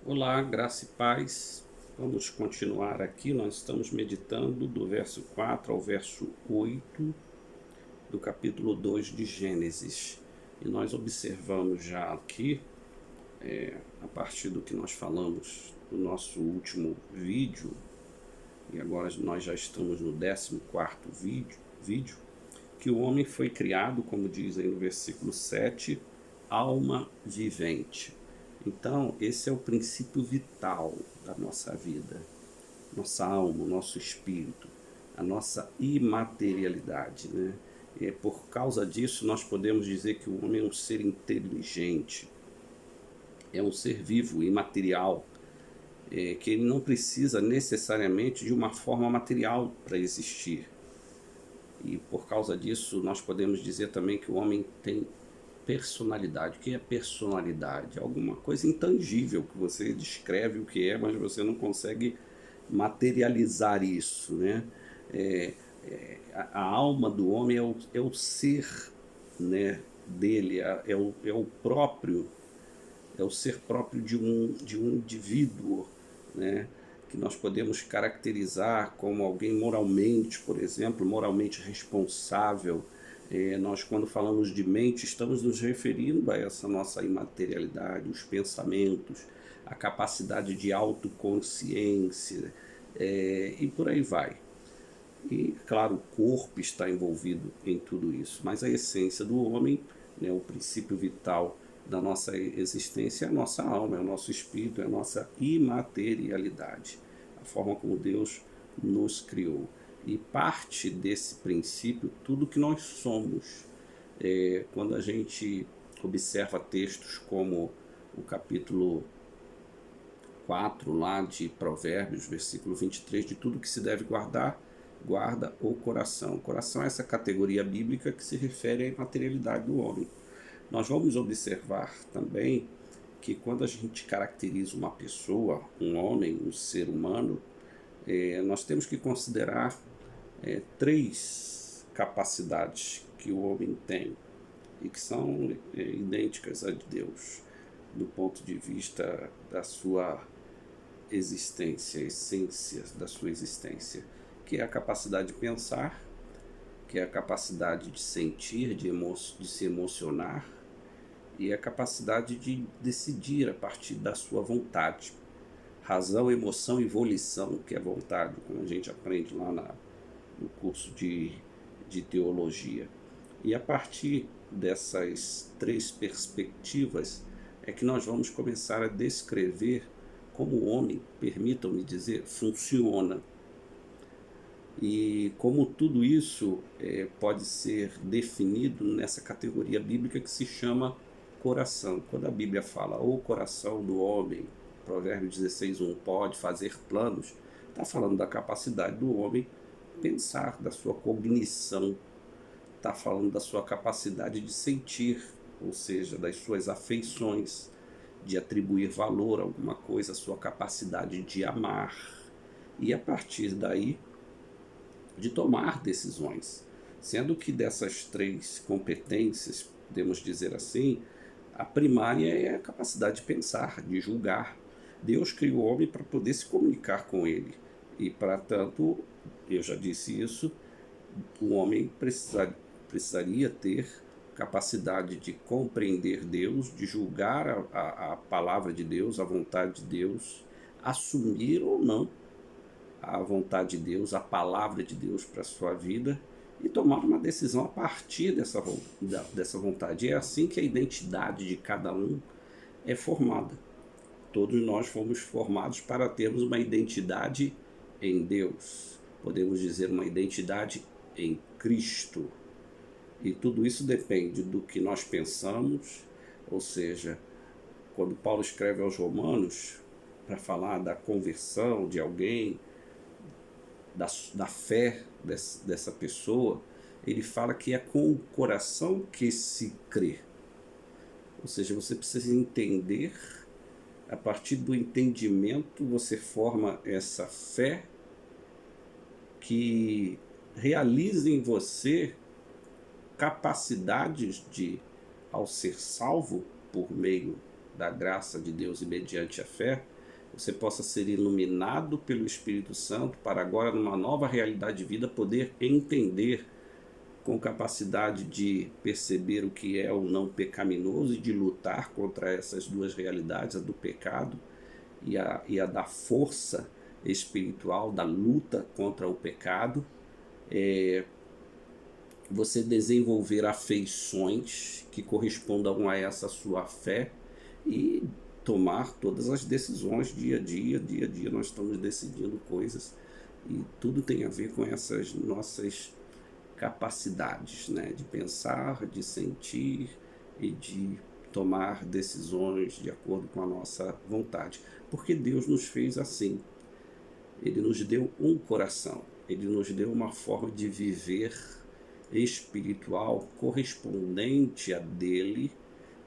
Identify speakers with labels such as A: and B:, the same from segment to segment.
A: Olá, graça e paz. Vamos continuar aqui. Nós estamos meditando do verso 4 ao verso 8 do capítulo 2 de Gênesis. E nós observamos já aqui, a partir do que nós falamos no nosso último vídeo, e agora nós já estamos no 14º vídeo, que o homem foi criado, como diz aí no versículo 7, alma vivente. Então, esse é o princípio vital da nossa vida, nossa alma, o nosso espírito, a nossa imaterialidade, né? E por causa disso, nós podemos dizer que o homem é um ser inteligente, é um ser vivo, imaterial, que ele não precisa necessariamente de uma forma material para existir. E por causa disso, nós podemos dizer também que o homem tem personalidade. O que é personalidade? Alguma coisa intangível que você descreve o que é, mas você não consegue materializar isso, né? A alma do homem é o ser, né, dele, é o ser próprio de um indivíduo, né, que nós podemos caracterizar como alguém moralmente, por exemplo, moralmente responsável. Nós, quando falamos de mente, estamos nos referindo a essa nossa imaterialidade, os pensamentos, a capacidade de autoconsciência, e por aí vai. E, claro, o corpo está envolvido em tudo isso, mas a essência do homem, né, o princípio vital da nossa existência é a nossa alma, é o nosso espírito, é a nossa imaterialidade, a forma como Deus nos criou. E parte desse princípio tudo que nós somos. Quando a gente observa textos como o capítulo 4 lá de Provérbios, versículo 23, de tudo que se deve guardar, guarda o coração. O coração é essa categoria bíblica que se refere à imaterialidade do homem. Nós vamos observar também que quando a gente caracteriza uma pessoa, um homem, um ser humano, nós temos que considerar três capacidades que o homem tem e que são idênticas à de Deus, do ponto de vista da sua existência, essência da sua existência, que é a capacidade de pensar, que é a capacidade de sentir, de se emocionar, e a capacidade de decidir a partir da sua vontade. Razão, emoção e volição, que é vontade, como a gente aprende lá no curso de teologia. E a partir dessas três perspectivas é que nós vamos começar a descrever como o homem, permitam-me dizer, funciona. E como tudo isso pode ser definido nessa categoria bíblica que se chama coração. Quando a Bíblia fala o coração do homem, Provérbios 16:1, pode fazer planos, está falando da capacidade do homem pensar, da sua cognição, está falando da sua capacidade de sentir, ou seja, das suas afeições, de atribuir valor a alguma coisa, a sua capacidade de amar. E a partir daí, de tomar decisões. Sendo que dessas três competências, podemos dizer assim, a primária é a capacidade de pensar, de julgar. Deus criou o homem para poder se comunicar com ele. E, para tanto, eu já disse isso, o homem precisaria ter capacidade de compreender Deus, de julgar a palavra de Deus, a vontade de Deus, assumir ou não a vontade de Deus, a palavra de Deus para a sua vida e tomar uma decisão a partir dessa vontade. É assim que a identidade de cada um é formada. Todos nós fomos formados para termos uma identidade em Deus, podemos dizer uma identidade em Cristo. E tudo isso depende do que nós pensamos, ou seja, quando Paulo escreve aos Romanos, para falar da conversão de alguém, da fé dessa pessoa, ele fala que é com o coração que se crê. Ou seja, você precisa entender, a partir do entendimento você forma essa fé que realiza em você capacidades de, ao ser salvo por meio da graça de Deus e mediante a fé, você possa ser iluminado pelo Espírito Santo para agora, numa nova realidade de vida, poder entender com capacidade de perceber o que é ou não pecaminoso e de lutar contra essas duas realidades, a do pecado e a da força espiritual, da luta contra o pecado. Você desenvolver afeições que correspondam a essa sua fé e tomar todas as decisões dia a dia nós estamos decidindo coisas e tudo tem a ver com essas nossas capacidades, né, de pensar, de sentir e de tomar decisões de acordo com a nossa vontade, porque Deus nos fez assim. Ele nos deu um coração, Ele nos deu uma forma de viver espiritual correspondente a dele,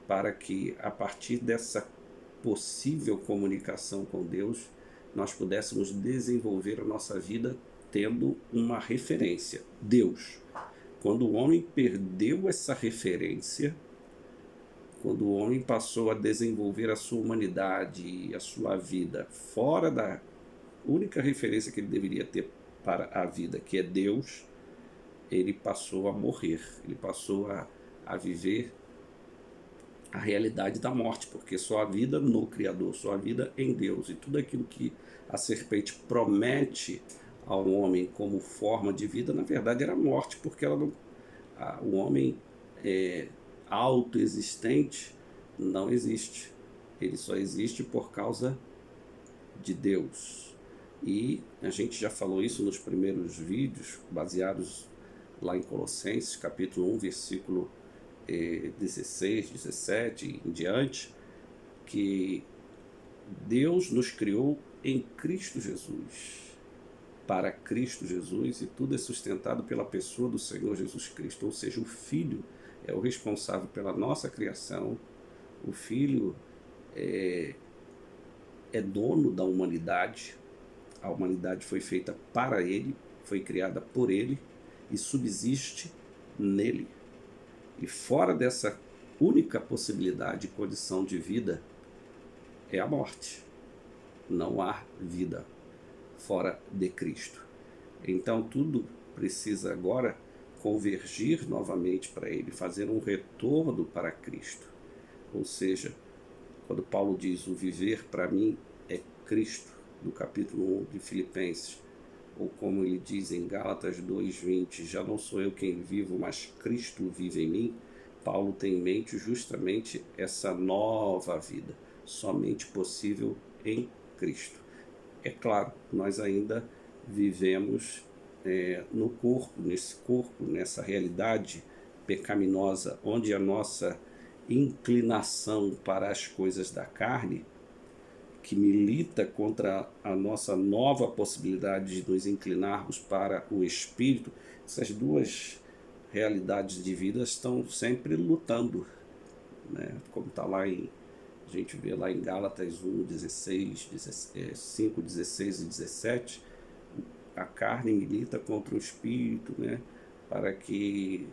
A: para que a partir dessa possível comunicação com Deus nós pudéssemos desenvolver a nossa vida tendo uma referência, Deus. Quando o homem perdeu essa referência, quando o homem passou a desenvolver a sua humanidade e a sua vida fora da única referência que ele deveria ter para a vida, que é Deus, ele passou a morrer, ele passou a viver a realidade da morte, porque só a vida no Criador, só a vida em Deus. E tudo aquilo que a serpente promete ao homem como forma de vida, na verdade era morte, porque ela não, o homem autoexistente não existe. Ele só existe por causa de Deus. E a gente já falou isso nos primeiros vídeos, baseados lá em Colossenses, capítulo 1, versículo 16, 17 em diante, que Deus nos criou em Cristo Jesus, para Cristo Jesus, e tudo é sustentado pela pessoa do Senhor Jesus Cristo, ou seja, o Filho é o responsável pela nossa criação, o Filho é dono da humanidade, a humanidade foi feita para Ele, foi criada por Ele e subsiste nele. E fora dessa única possibilidade e condição de vida é a morte. Não há vida fora de Cristo. Então tudo precisa agora convergir novamente para Ele, fazer um retorno para Cristo. Ou seja, quando Paulo diz o viver para mim é Cristo, no capítulo 1 de Filipenses, ou como ele diz em Gálatas 2:20, já não sou eu quem vivo, mas Cristo vive em mim, Paulo tem em mente justamente essa nova vida, somente possível em Cristo. É claro, nós ainda vivemos no corpo, nessa realidade pecaminosa, onde a nossa inclinação para as coisas da carne, que milita contra a nossa nova possibilidade de nos inclinarmos para o Espírito, essas duas realidades de vida estão sempre lutando, né? Como está lá a gente vê lá em Gálatas 1, 16, 5, 16 e 17, a carne milita contra o Espírito, né? Para que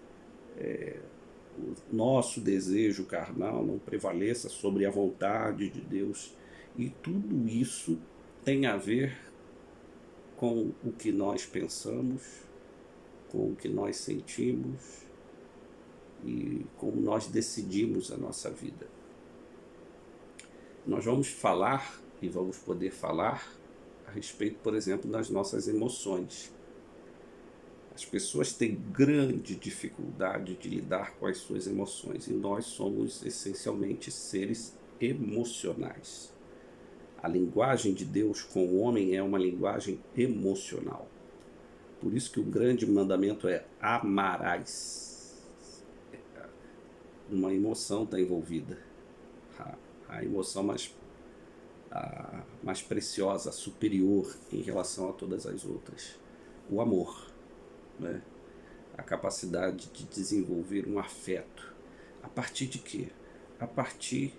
A: o nosso desejo carnal não prevaleça sobre a vontade de Deus. E tudo isso tem a ver com o que nós pensamos, com o que nós sentimos e como nós decidimos a nossa vida. Nós vamos falar e vamos poder falar a respeito, por exemplo, das nossas emoções. As pessoas têm grande dificuldade de lidar com as suas emoções e nós somos essencialmente seres emocionais. A linguagem de Deus com o homem é uma linguagem emocional. Por isso que o grande mandamento é amarás. Uma emoção está envolvida. A emoção mais preciosa, superior em relação a todas as outras. O amor, né? A capacidade de desenvolver um afeto. A partir de quê? A partir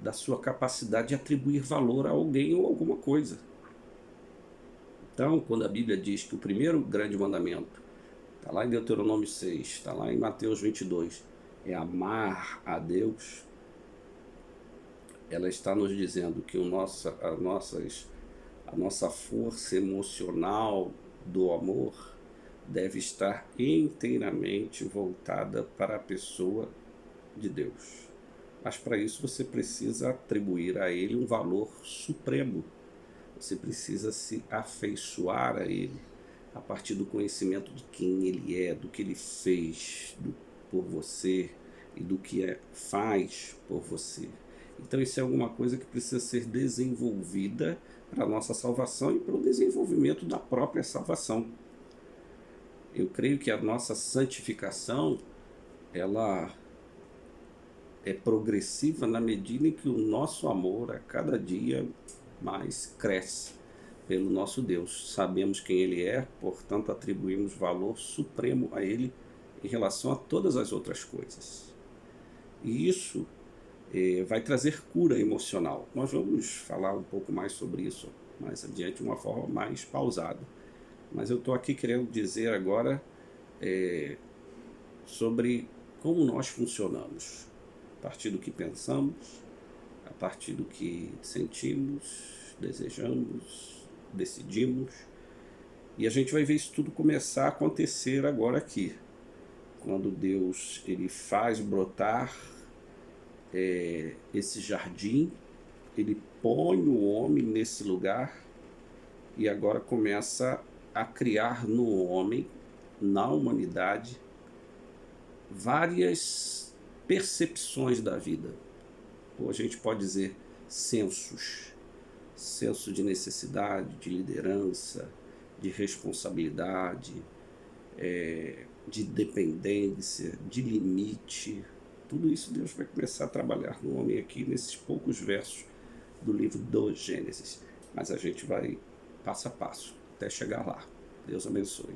A: da sua capacidade de atribuir valor a alguém ou alguma coisa. Então, quando a Bíblia diz que o primeiro grande mandamento, está lá em Deuteronômio 6, está lá em Mateus 22, é amar a Deus, ela está nos dizendo que a nossa força emocional do amor deve estar inteiramente voltada para a pessoa de Deus. Mas para isso você precisa atribuir a ele um valor supremo. Você precisa se afeiçoar a ele a partir do conhecimento de quem ele é, do que ele fez por você e do que faz por você. Então isso é alguma coisa que precisa ser desenvolvida para a nossa salvação e para o desenvolvimento da própria salvação. Eu creio que a nossa santificação, ela é progressiva na medida em que o nosso amor a cada dia mais cresce pelo nosso Deus. Sabemos quem Ele é, portanto atribuímos valor supremo a Ele em relação a todas as outras coisas. E isso vai trazer cura emocional. Nós vamos falar um pouco mais sobre isso mais adiante, de uma forma mais pausada. Mas eu estou aqui querendo dizer agora sobre como nós funcionamos, a partir do que pensamos, a partir do que sentimos, desejamos, decidimos. E a gente vai ver isso tudo começar a acontecer agora aqui, quando Deus ele faz brotar esse jardim, ele põe o homem nesse lugar e agora começa a criar no homem, na humanidade, várias percepções da vida. Ou a gente pode dizer sensos. Senso de necessidade, de liderança, de responsabilidade, de dependência, de limite. Tudo isso Deus vai começar a trabalhar no homem aqui, nesses poucos versos do livro do Gênesis. Mas a gente vai passo a passo, até chegar lá. Deus abençoe.